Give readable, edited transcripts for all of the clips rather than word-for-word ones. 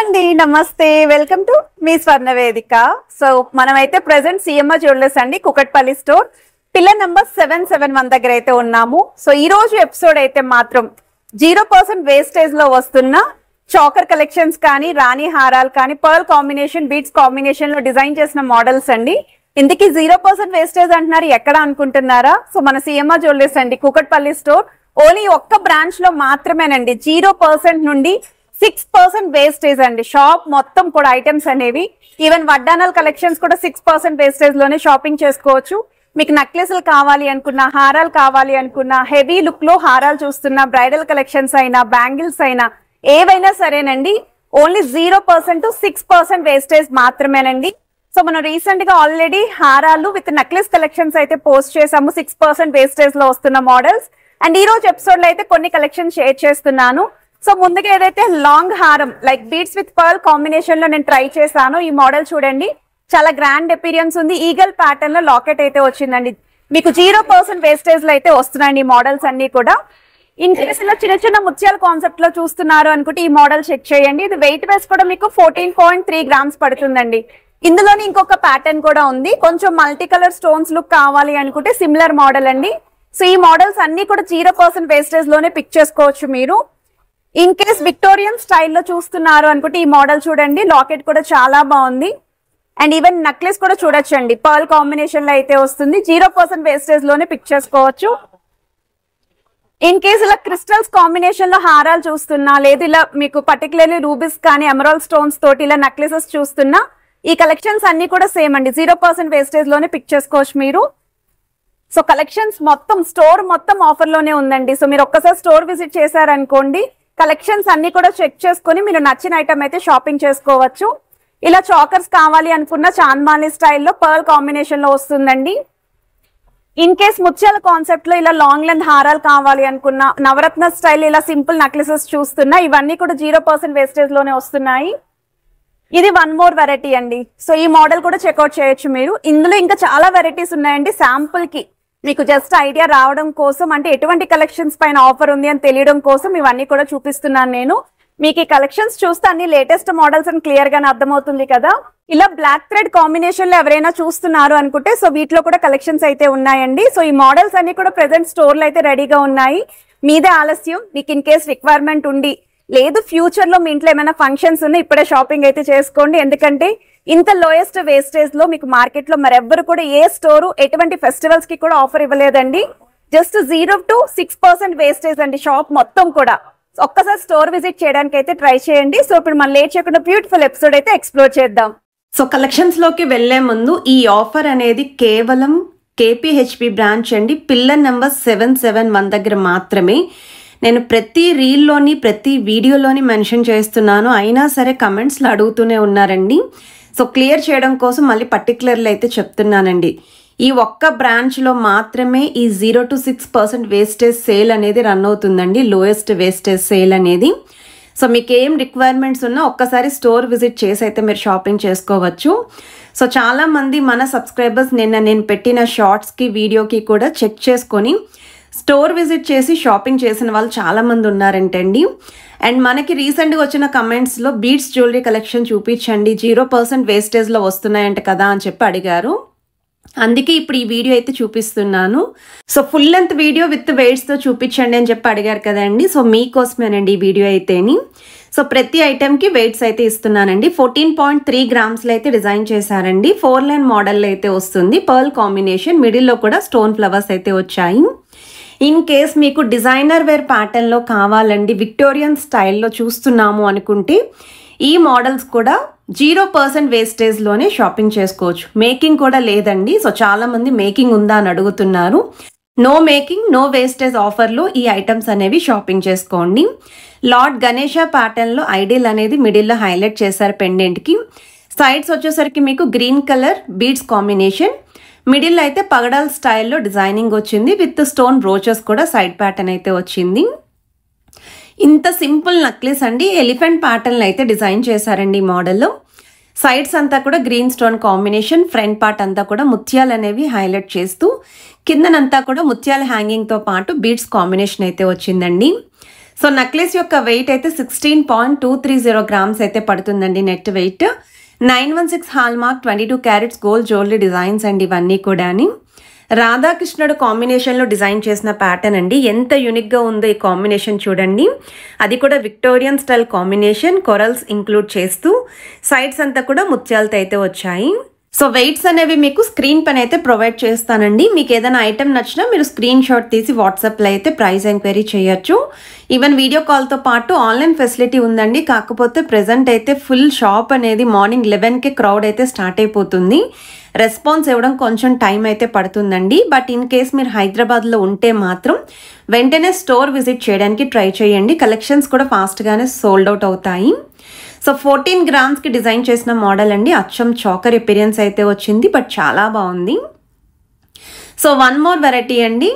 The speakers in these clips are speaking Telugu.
అండి నమస్తే వెల్కమ్ టు మీ స్వర్ణ వేదిక. సో మనమైతే ప్రెసెంట్ సిఎంఆర్ జ్యువెలర్స్ అండి కుకట్పల్లి స్టోర్ పిల్లర్ నంబర్ 771 దగ్గర అయితే ఉన్నాము. సో ఈ రోజు ఎపిసోడ్ అయితే మాత్రం 0% వేస్టేజ్ లో వస్తున్న చాకర్ కలెక్షన్స్ కానీ రాణి హారాలు కానీ పర్ల్ కాంబినేషన్ బీట్స్ కాంబినేషన్ లో డిజైన్ చేసిన మోడల్స్ అండి. ఇందుకే 0% వేస్టేజ్ అంటున్నారు ఎక్కడ అనుకుంటున్నారా? సో మన సిఎంఆర్ జ్యువెలర్స్ అండి కుకట్పల్లి స్టోర్ ఓన్లీ ఒక్క బ్రాంచ్ లో మాత్రమేనండి 0% నుండి 6% వేస్టేజ్ అండి. షాప్ మొత్తం కూడా ఐటమ్స్ అనేవి ఈవెన్ వడ్డానల్ కలెక్షన్స్ కూడా 6% వేస్టేజ్ లోనే షాపింగ్ చేసుకోవచ్చు. మీకు నెక్లెస్లు కావాలి అనుకున్నా, హారాలు కావాలి అనుకున్నా, హెవీ లుక్ లో హారాలు చూస్తున్నా, బ్రైడల్ కలెక్షన్స్ అయినా, బ్యాంగిల్స్ అయినా ఏవైనా సరేనండి ఓన్లీ 0% to 6% వేస్టేజ్ మాత్రమేనండి. సో మనం రీసెంట్ గా ఆల్రెడీ హారాలు విత్ నెక్లెస్ కలెక్షన్స్ అయితే పోస్ట్ చేసాము 6% వేస్టేజ్ లో వస్తున్న మోడల్స్. అండ్ ఈ రోజు ఎపిసోడ్ లో అయితే కొన్ని కలెక్షన్ షేర్ చేస్తున్నాను. సో ముందుగా ఏదైతే లాంగ్ హారం like beads with pearl combination లో నేను ట్రై చేశాను. ఈ మోడల్ చూడండి, చాలా గ్రాండ్ అపీరియన్స్ ఉంది. ఈగల్ ప్యాటర్న్ లో లాకెట్ అయితే వచ్చిందండి. మీకు 0% వేస్టేజ్ లో అయితే వస్తున్నాయండి ఈ మోడల్స్ అన్ని కూడా. ఇన్ కేస్ ఇలా చిన్న చిన్న ముత్యాల కాన్సెప్ట్ లో చూస్తున్నారు అనుకుంటే ఈ మోడల్ చెక్ చేయండి. ఇది వెయిట్ వైస్ కూడా మీకు 14.3 grams పడుతుందండి. ఇందులోని ఇంకొక ప్యాటర్న్ కూడా ఉంది. కొంచెం మల్టీ కలర్ స్టోన్స్ లుక్ కావాలి అనుకుంటే సిమిలర్ మోడల్ అండి. సో ఈ మోడల్స్ అన్ని కూడా 0% వేస్టేజ్ లోనే పిక్ చేసుకోవచ్చు మీరు. ఇన్ కేస్ విక్టోరియన్ స్టైల్లో చూస్తున్నారు అనుకుంటే ఈ మోడల్ చూడండి, లాకెట్ కూడా చాలా బాగుంది. అండ్ ఈవెన్ నెక్లెస్ కూడా చూడొచ్చండి, పర్ల్ కాంబినేషన్ లో అయితే వస్తుంది. 0% వేస్టేజ్ లోనే పిక్ చేసుకోవచ్చు. ఇన్ కేస్ ఇలా క్రిస్టల్స్ కాంబినేషన్ లో హారాలు చూస్తున్నా, లేదు ఇలా మీకు పర్టికులర్లీ రూబీస్ కానీ ఎమరాల్డ్ స్టోన్స్ తోటి ఇలా నెక్లెసెస్ చూస్తున్నా, ఈ కలెక్షన్స్ అన్ని కూడా సేమ్ అండి 0% వేస్టేజ్ లోనే పిక్ చేసుకోవచ్చు మీరు. సో కలెక్షన్స్ మొత్తం స్టోర్ మొత్తం ఆఫర్ లోనే ఉందండి. సో మీరు ఒక్కసారి స్టోర్ విజిట్ చేశారనుకోండి, కలెక్షన్స్ అన్ని కూడా చెక్ చేసుకుని మీరు నచ్చిన ఐటమ్ అయితే షాపింగ్ చేసుకోవచ్చు. ఇలా చాకర్స్ కావాలి అనుకున్న చాంద్మాలి స్టైల్లో పర్ల్ కాంబినేషన్ లో వస్తుందండి. ఇన్ కేస్ ముత్యాల కాన్సెప్ట్ లో ఇలా లాంగ్ లెంత్ హారాలు కావాలి అనుకున్న, నవరత్న స్టైల్ ఇలా సింపుల్ నెక్లెసెస్ చూస్తున్నా, ఇవన్నీ కూడా 0% వేస్టేజ్ లోనే వస్తున్నాయి. ఇది వన్ మోర్ వెరైటీ అండి. సో ఈ మోడల్ కూడా చెక్అవుట్ చేయొచ్చు మీరు. ఇందులో ఇంకా చాలా వెరైటీస్ ఉన్నాయండి. శాంపుల్ కి మీకు జస్ట్ ఐడియా రావడం కోసం, అంటే ఎటువంటి కలెక్షన్స్ పైన ఆఫర్ ఉంది అని తెలియడం కోసం ఇవన్నీ కూడా చూపిస్తున్నాను నేను. మీకు ఈ కలెక్షన్స్ చూస్తే అన్ని లేటెస్ట్ మోడల్స్ అని క్లియర్ గానే అర్థమవుతుంది కదా. ఇలా బ్లాక్ థ్రెడ్ కాంబినేషన్ లో ఎవరైనా చూస్తున్నారు అనుకుంటే సో వీటిలో కూడా కలెక్షన్స్ అయితే ఉన్నాయండి. సో ఈ మోడల్స్ అన్ని కూడా ప్రెసెంట్ స్టోర్ లో అయితే రెడీగా ఉన్నాయి. మీదే ఆలస్యం. మీకు ఇన్ కేస్ రిక్వైర్మెంట్ ఉండి, లేదు ఫ్యూచర్ లో మీ ఇంట్లో ఏమైనా ఫంక్షన్స్ ఉన్నాయి, ఇప్పుడే షాపింగ్ అయితే చేసుకోండి. ఎందుకంటే ఇంత లోయెస్ట్ వేస్టేజ్ లో మీకు మార్కెట్ లో మరెవ్వరు కూడా ఏ స్టోరు ఎటువంటి ఫెస్టివల్స్ కి కూడా ఆఫర్ ఇవ్వలేదండి. జస్ట్ 0 to 6% వేస్టేజ్ అండి షాప్ మొత్తం కూడా. ఒక్కసారి స్టోర్ విజిట్ చేయడానికి అయితే ట్రై చేయండి. సో ఇప్పుడు మనం లేట్ చేయకుండా బ్యూటిఫుల్ ఎపిసోడ్ అయితే ఎక్స్ప్లోర్ చేద్దాం. సో కలెక్షన్స్ లోకి వెళ్లే ముందు ఈ ఆఫర్ అనేది కేవలం కేపీహెచ్పి బ్రాంచ్ అండి, పిల్లర్ నెంబర్ 771 దగ్గర మాత్రమే. నేను ప్రతి రీల్లోని ప్రతి వీడియోలోని మెన్షన్ చేస్తున్నాను, అయినా సరే కమెంట్స్లో అడుగుతూనే ఉన్నారండి. సో క్లియర్ చేయడం కోసం మళ్ళీ పర్టికులర్లు అయితే చెప్తున్నానండి. ఈ ఒక్క బ్రాంచ్లో మాత్రమే ఈ 0 to 6% వేస్టేజ్ సేల్ అనేది రన్ అవుతుందండి, లోయెస్ట్ వేస్టేజ్ సేల్ అనేది. సో మీకు ఏం రిక్వైర్మెంట్స్ ఉన్నా ఒక్కసారి స్టోర్ విజిట్ చేసి అయితే మీరు షాపింగ్ చేసుకోవచ్చు. సో చాలామంది మన సబ్స్క్రైబర్స్ నేను పెట్టిన షార్ట్స్కి వీడియోకి కూడా చెక్ చేసుకొని స్టోర్ విజిట్ చేసి షాపింగ్ చేసిన వాళ్ళు చాలామంది ఉన్నారంటండి. అండ్ మనకి రీసెంట్గా వచ్చిన కమెంట్స్లో బీడ్స్ జ్యువెలరీ కలెక్షన్ చూపించండి 0% వేస్టేజ్లో వస్తున్నాయంట కదా అని చెప్పి అడిగారు. అందుకే ఇప్పుడు ఈ వీడియో అయితే చూపిస్తున్నాను. So full length video with వెయిట్స్తో చూపించండి అని చెప్పి అడిగారు కదండి. సో మీకోసమేనండి ఈ వీడియో అయితేని. సో ప్రతి ఐటెంకి వెయిట్స్ అయితే ఇస్తున్నానండి. 14.3 grams అయితే డిజైన్ చేశారండి. 4 lane మోడల్ అయితే వస్తుంది, పర్ల్ కాంబినేషన్, మిడిల్లో కూడా స్టోన్ ఫ్లవర్స్ అయితే వచ్చాయి. ఇన్ కేస్ మీకు డిజైనర్ వేర్ ప్యాటర్న్లో కావాలండి, విక్టోరియన్ స్టైల్లో చూస్తున్నాము అనుకుంటే ఈ మోడల్స్ కూడా 0% వేస్టేజ్లోనే షాపింగ్ చేసుకోవచ్చు. మేకింగ్ కూడా లేదండి. సో చాలామంది మేకింగ్ ఉందా అని అడుగుతున్నారు. నో మేకింగ్ నో వేస్టేజ్ ఆఫర్లో ఈ ఐటమ్స్ అనేవి షాపింగ్ చేసుకోండి. లార్డ్ గణేష ప్యాటర్న్లో ఐడియల్ అనేది మిడిల్లో హైలైట్ చేశారు పెండెంట్కి. సైడ్స్ వచ్చేసరికి మీకు green colour beads combination, middle అయితే పగడాల్ స్టైల్లో డిజైనింగ్ వచ్చింది విత్ స్టోన్ బ్రోచెస్ కూడా సైడ్ ప్యాటర్న్ అయితే వచ్చింది. ఇంత సింపుల్ నెక్లెస్ అండి, ఎలిఫెంట్ ప్యాటర్న్ అయితే డిజైన్ చేశారండి ఈ మోడల్లో. సైడ్స్ అంతా కూడా green stone combination, front part అంతా కూడా ముత్యాలు అనేవి హైలైట్ చేస్తూ కిందనంతా కూడా ముత్యాల హ్యాంగింగ్తో పాటు బీడ్స్ కాంబినేషన్ అయితే వచ్చిందండి. సో నెక్లెస్ యొక్క వెయిట్ అయితే 16.230 గ్రామ్స్ అయితే పడుతుందండి net weight. 916 hallmark 22 carats gold jewellery designs అండి ఇవన్నీ కూడా. రాధాకృష్ణుడు కాంబినేషన్లో డిజైన్ చేసిన ప్యాటర్న్ అండి. ఎంత యూనిక్గా ఉందో ఈ కాంబినేషన్ చూడండి. అది కూడా Victorian style combination, corals include చేస్తూ సైడ్స్ అంతా కూడా ముత్యాలతో అయితే వచ్చాయి. సో వెయిట్స్ అనేవి మీకు స్క్రీన్ పైన అయితే ప్రొవైడ్ చేస్తానండి. మీకు ఏదైనా ఐటెం నచ్చినా మీరు స్క్రీన్ షాట్ తీసి వాట్సాప్లో అయితే ప్రైస్ ఎంక్వైరీ చేయొచ్చు. ఈవెన్ వీడియో కాల్తో పాటు ఆన్లైన్ ఫెసిలిటీ ఉందండి. కాకపోతే ప్రెజెంట్ అయితే ఫుల్ షాప్ అనేది మార్నింగ్ 11కి క్రౌడ్ అయితే స్టార్ట్ అయిపోతుంది. రెస్పాన్స్ ఇవ్వడం కొంచెం టైం అయితే పడుతుందండి. బట్ ఇన్ కేస్ మీరు హైదరాబాద్లో ఉంటే మాత్రం వెంటనే స్టోర్ విజిట్ చేయడానికి ట్రై చేయండి. కలెక్షన్స్ కూడా ఫాస్ట్గానే సోల్డ్ అవుట్ అవుతాయి. సో 14 గ్రామ్స్కి డిజైన్ చేసిన మోడల్ అండి. అచ్చం చాకర్ ఎపీరియన్స్ అయితే వచ్చింది, బట్ చాలా బాగుంది. సో వన్ మోర్ వెరైటీ అండి.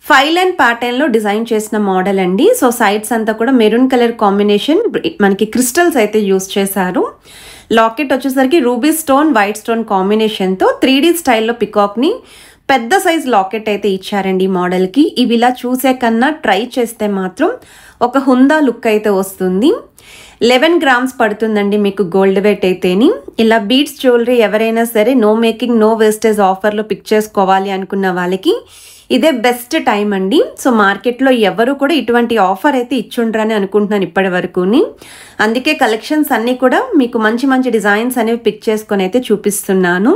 5 లైన్ ప్యాటర్న్లో డిజైన్ చేసిన మోడల్ అండి. సో సైడ్స్ అంతా కూడా మెరూన్ కలర్ కాంబినేషన్, మనకి క్రిస్టల్స్ అయితే యూస్ చేశారు. లాకెట్ వచ్చేసరికి రూబీ స్టోన్, వైట్ స్టోన్ కాంబినేషన్తో 3D స్టైల్లో పికాక్ని పెద్ద సైజ్ లాకెట్ అయితే ఇచ్చారండి ఈ మోడల్కి. ఇవి ఇలా చూసే కన్నా ట్రై చేస్తే మాత్రం ఒక హుందా లుక్ అయితే వస్తుంది. 11 గ్రామ్స్ పడుతుందండి మీకు గోల్డ్ వెయిట్ అయితేని. ఇలా బీడ్స్ జ్యువెలరీ ఎవరైనా సరే నో మేకింగ్ నో వేస్టేజ్ ఆఫర్లో పిక్ చేసుకోవాలి అనుకున్న వాళ్ళకి ఇదే బెస్ట్ టైం అండి. సో మార్కెట్లో ఎవరు కూడా ఇటువంటి ఆఫర్ అయితే ఇచ్చుండ్రని అనుకుంటున్నాను ఇప్పటి వరకుని. అందుకే కలెక్షన్స్ అన్నీ కూడా మీకు మంచి మంచి డిజైన్స్ అనేవి పిక్ చేసుకొని అయితే చూపిస్తున్నాను.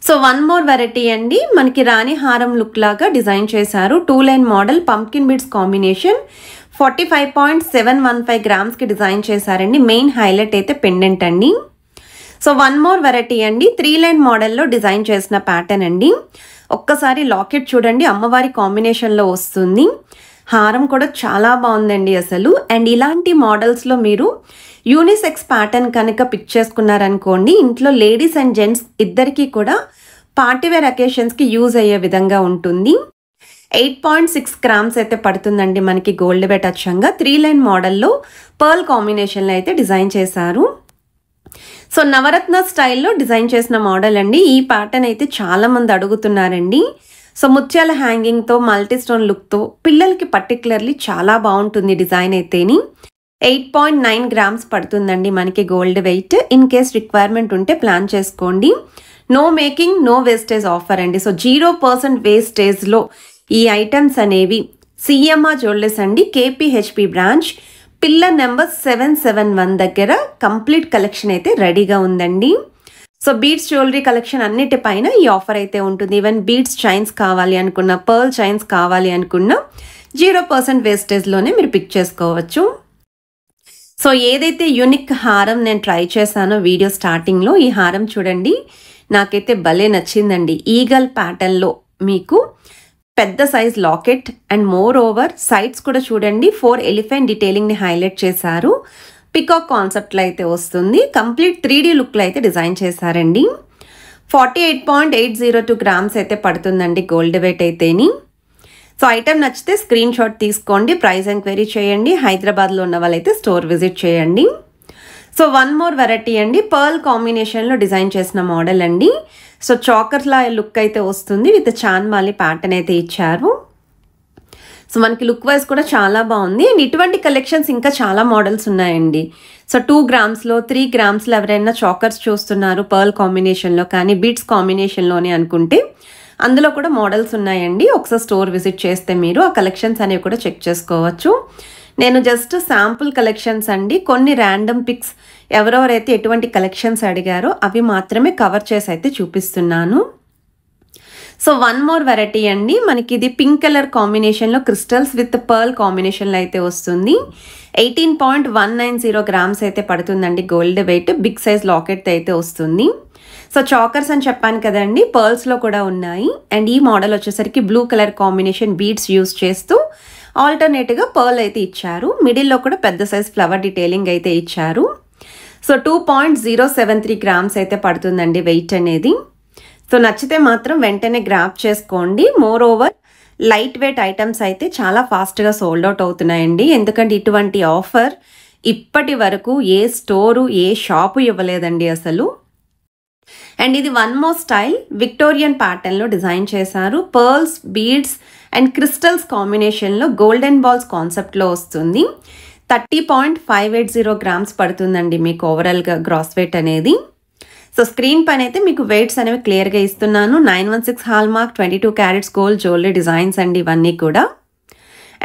సో వన్ మోర్ వెరైటీ అండి. మనకి రాణి హారం లుక్ లాగా డిజైన్ చేశారు. 2 line model pumpkin beads combination 45.715 గ్రామ్స్కి డిజైన్ చేశారండి. మెయిన్ హైలైట్ అయితే పెండెంట్ అండి. సో వన్ మోర్ వెరైటీ అండి. 3 లైన్ మోడల్లో డిజైన్ చేసిన ప్యాటర్న్ అండి. ఒక్కసారి లాకెట్ చూడండి, అమ్మవారి కాంబినేషన్లో వస్తుంది. హారం కూడా చాలా బాగుందండి అసలు. అండ్ ఇలాంటి మోడల్స్లో మీరు యూనిసెక్స్ ప్యాటర్న్ కనుక పిక్ చేసుకున్నారనుకోండి, ఇంట్లో లేడీస్ అండ్ జెంట్స్ ఇద్దరికీ కూడా పార్టీవేర్ అకేషన్స్కి యూజ్ అయ్యే విధంగా ఉంటుంది. 8.6 గ్రామ్స్ అయితే పడుతుందండి మనకి గోల్డ్ వెయిట్ అచ్చంగా. 3 లైన్ మోడల్లో పర్ల్ కాంబినేషన్లో అయితే డిజైన్ చేశారు. సో నవరత్న స్టైల్లో డిజైన్ చేసిన మోడల్ అండి. ఈ ప్యాటర్న్ అయితే చాలా మంది అడుగుతున్నారండి. సో ముత్యాల హ్యాంగింగ్తో మల్టీ స్టోన్ లుక్తో పిల్లలకి పర్టికులర్లీ చాలా బాగుంటుంది డిజైన్ అయితేని. 8.9 గ్రామ్స్ పడుతుందండి మనకి gold weight. In case requirement ఉంటే ప్లాన్ చేసుకోండి. No making no wastage offer అండి. సో 0% వేస్టేజ్లో ఈ ఐటమ్స్ అనేవి సిఎంఆర్ జ్యువెలర్స్ అండి, కేపీహెచ్పి బ్రాంచ్, పిల్లర్ నెంబర్ 771 దగ్గర కంప్లీట్ కలెక్షన్ అయితే రెడీగా ఉందండి. సో బీడ్స్ జ్యువెలరీ కలెక్షన్ అన్నిటిపైన ఈ ఆఫర్ అయితే ఉంటుంది. ఈవెన్ బీడ్స్ చైన్స్ కావాలి అనుకున్న, పర్ల్ చైన్స్ కావాలి అనుకున్న 0% వేస్టేజ్లోనే మీరు పిక్ చేసుకోవచ్చు. సో ఏదైతే యూనిక్ హారం నేను ట్రై చేశానో వీడియో స్టార్టింగ్లో, ఈ హారం చూడండి, నాకైతే భలే నచ్చిందండి. ఈగల్ ప్యాటర్న్లో మీకు పెద్ద size locket and more over sides కూడా చూడండి 4 ఎలిఫెంట్ డీటెయిలింగ్ని హైలైట్ చేశారు. పికాక్ కాన్సెప్ట్లో అయితే వస్తుంది. కంప్లీట్ 3D లుక్లో అయితే డిజైన్ చేశారండి. 48.802 గ్రామ్స్ అయితే పడుతుందండి గోల్డ్ వెయిట్ అయితేని. సో ఐటమ్ నచ్చితే స్క్రీన్ షాట్ తీసుకోండి, ప్రైస్ ఎంక్వైరీ చేయండి. హైదరాబాద్లో ఉన్న వాళ్ళైతే స్టోర్ విజిట్ చేయండి. సో వన్ మోర్ వెరైటీ అండి. పర్ల్ కాంబినేషన్లో డిజైన్ చేసిన మోడల్ అండి. సో చాకర్లా లుక్ అయితే వస్తుంది. విత్ చాన్మాలి ప్యాటర్న్ అయితే ఇచ్చారు. సో మనకి లుక్ వైజ్ కూడా చాలా బాగుంది. అండ్ ఇటువంటి కలెక్షన్స్ ఇంకా చాలా మోడల్స్ ఉన్నాయండి. సో 2 గ్రామ్స్లో 3 గ్రామ్స్లో ఎవరైనా చాకర్స్ చూస్తున్నారు పర్ల్ కాంబినేషన్లో కానీ బీడ్స్ కాంబినేషన్లోనే అనుకుంటే అందులో కూడా మోడల్స్ ఉన్నాయండి. ఒకసారి స్టోర్ విజిట్ చేస్తే మీరు ఆ కలెక్షన్స్ అనేవి కూడా చెక్ చేసుకోవచ్చు. నేను జస్ట్ శాంపుల్ కలెక్షన్స్ అండి, కొన్ని ర్యాండమ్ పిక్స్ ఎవరెవరైతే ఎటువంటి కలెక్షన్స్ అడిగారో అవి మాత్రమే కవర్ చేసి అయితే చూపిస్తున్నాను. సో వన్ మోర్ వెరైటీ అండి. మనకి ఇది పింక్ కలర్ కాంబినేషన్లో క్రిస్టల్స్ విత్ పర్ల్ కాంబినేషన్లో అయితే వస్తుంది. 18.190 గ్రామ్స్ అయితే పడుతుందండి gold weight. Big size locket అయితే వస్తుంది. సో చాకర్స్ అని చెప్పాను కదండి, పర్ల్స్లో కూడా ఉన్నాయి. అండ్ ఈ మోడల్ వచ్చేసరికి blue colour combination beads use చేస్తూ ఆల్టర్నేట్గా పర్ల్ అయితే ఇచ్చారు. మిడిల్లో కూడా పెద్ద సైజ్ ఫ్లవర్ డీటెయిలింగ్ అయితే ఇచ్చారు. సో 2.073 గ్రామ్స్ అయితే పడుతుందండి వెయిట్ అనేది. సో నచ్చితే మాత్రం వెంటనే గ్రాప్ చేసుకోండి. More over light weight items అయితే చాలా ఫాస్ట్గా సోల్డ్ అవుట్ అవుతున్నాయండి. ఎందుకంటే ఇటువంటి ఆఫర్ ఇప్పటి వరకు ఏ స్టోరు ఏ షాపు ఇవ్వలేదండి అసలు. అండ్ ఇది వన్ మోర్ స్టైల్ విక్టోరియన్ ప్యాటర్న్లో డిజైన్ చేశారు. పర్ల్స్, బీడ్స్ అండ్ క్రిస్టల్స్ కాంబినేషన్లో గోల్డెన్ బాల్స్ కాన్సెప్ట్లో వస్తుంది. 30.580 గ్రామ్స్ పడుతుందండి మీకు ఓవరాల్గా గ్రాస్ వెయిట్ అనేది. సో స్క్రీన్ పైన అయితే మీకు వెయిట్స్ అనేవి క్లియర్గా ఇస్తున్నాను. 916 hall mark, 22 carats gold jewellery designs అండి ఇవన్నీ కూడా.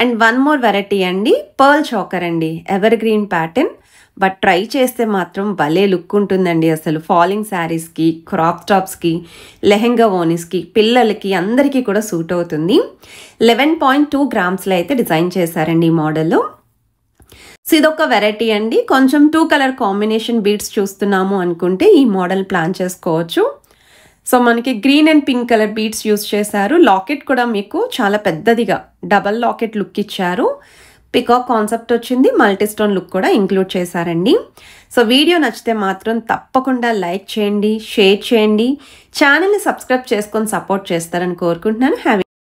అండ్ వన్ మోర్ వెరైటీ అండి, పర్ల్ చోకర్ అండి, ever green pattern. But try చేస్తే మాత్రం భలే లుక్ ఉంటుందండి అసలు. ఫాలింగ్ శారీస్కి, క్రాప్ టాప్స్కి, లెహెంగా ఓనీస్కి, పిల్లలకి అందరికీ కూడా సూట్ అవుతుంది. 11.2 గ్రామ్స్లో అయితే డిజైన్ చేశారండి ఈ మోడల్. సో ఇదొక వెరైటీ అండి. కొంచెం 2 కలర్ కాంబినేషన్ బీడ్స్ చూస్తున్నాము అనుకుంటే ఈ మోడల్ ప్లాన్ చేసుకోవచ్చు. సో మనకి green and pink colour beads use చేశారు. లాకెట్ కూడా మీకు చాలా పెద్దదిగా డబల్ లాకెట్ లుక్ ఇచ్చారు. పికాక్ కాన్సెప్ట్ వచ్చింది, మల్టీ స్టోన్ లుక్ కూడా ఇంక్లూడ్ చేశారండి. సో వీడియో నచ్చితే మాత్రం తప్పకుండా లైక్ చేయండి, షేర్ చేయండి, ఛానల్ని సబ్స్క్రైబ్ చేసుకొని సపోర్ట్ చేస్తారని కోరుకుంటున్నాను.